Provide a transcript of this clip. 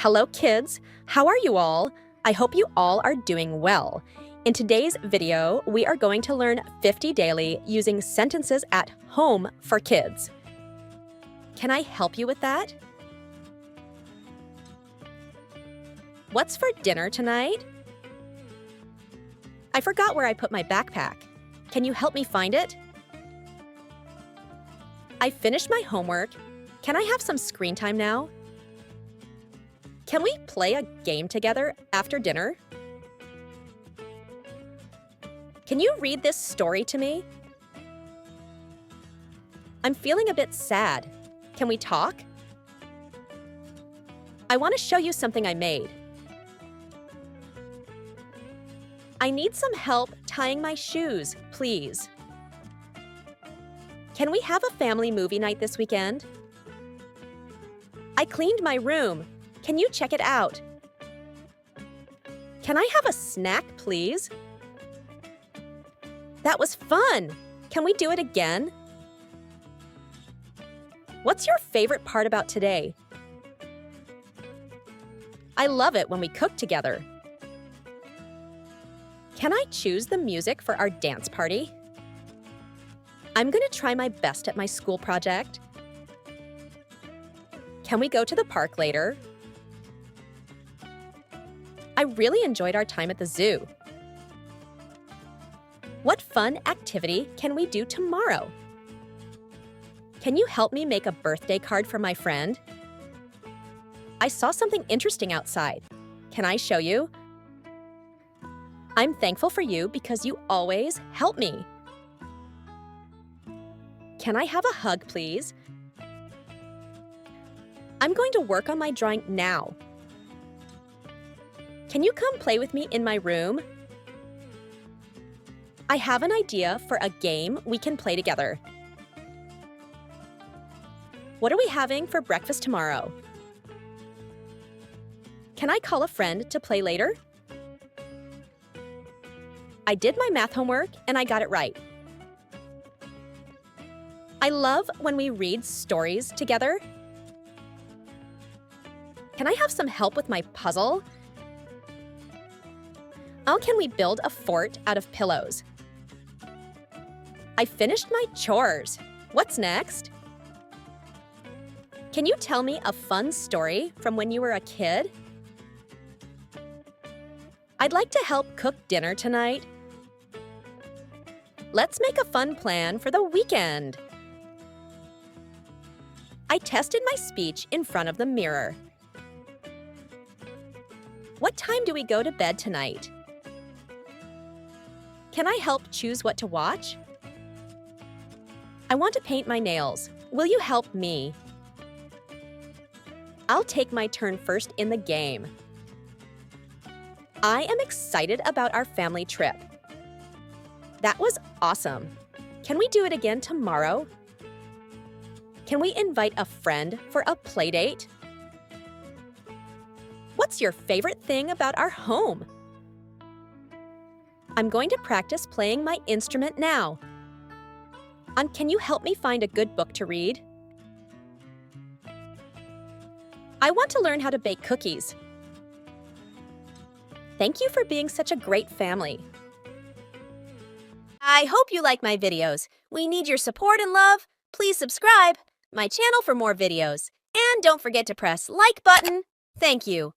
Hello kids, how are you all? I hope you all are doing well. In today's video, we are going to learn 50 daily using sentences at home for kids. Can I help you with that? What's for dinner tonight? I forgot where I put my backpack. Can you help me find it? I finished my homework. Can I have some screen time now? Can we play a game together after dinner? Can you read this story to me? I'm feeling a bit sad. Can we talk? I want to show you something I made. I need some help tying my shoes, please. Can we have a family movie night this weekend? I cleaned my room. Can you check it out? Can I have a snack, please? That was fun! Can we do it again? What's your favorite part about today? I love it when we cook together. Can I choose the music for our dance party? I'm going to try my best at my school project. Can we go to the park later? I really enjoyed our time at the zoo. What fun activity can we do tomorrow? Can you help me make a birthday card for my friend? I saw something interesting outside. Can I show you? I'm thankful for you because you always help me. Can I have a hug, please? I'm going to work on my drawing now. Can you come play with me in my room? I have an idea for a game we can play together. What are we having for breakfast tomorrow? Can I call a friend to play later? I did my math homework and I got it right. I love when we read stories together. Can I have some help with my puzzle? How can we build a fort out of pillows? I finished my chores. What's next? Can you tell me a fun story from when you were a kid? I'd like to help cook dinner tonight. Let's make a fun plan for the weekend. I tested my speech in front of the mirror. What time do we go to bed tonight? Can I help choose what to watch? I want to paint my nails. Will you help me? I'll take my turn first in the game. I am excited about our family trip. That was awesome. Can we do it again tomorrow? Can we invite a friend for a play date? What's your favorite thing about our home? I'm going to practice playing my instrument now. Can you help me find a good book to read? I want to learn how to bake cookies. Thank you for being such a great family. I hope you like my videos. We need your support and love. Please subscribe my channel for more videos. And don't forget to press like button. Thank you.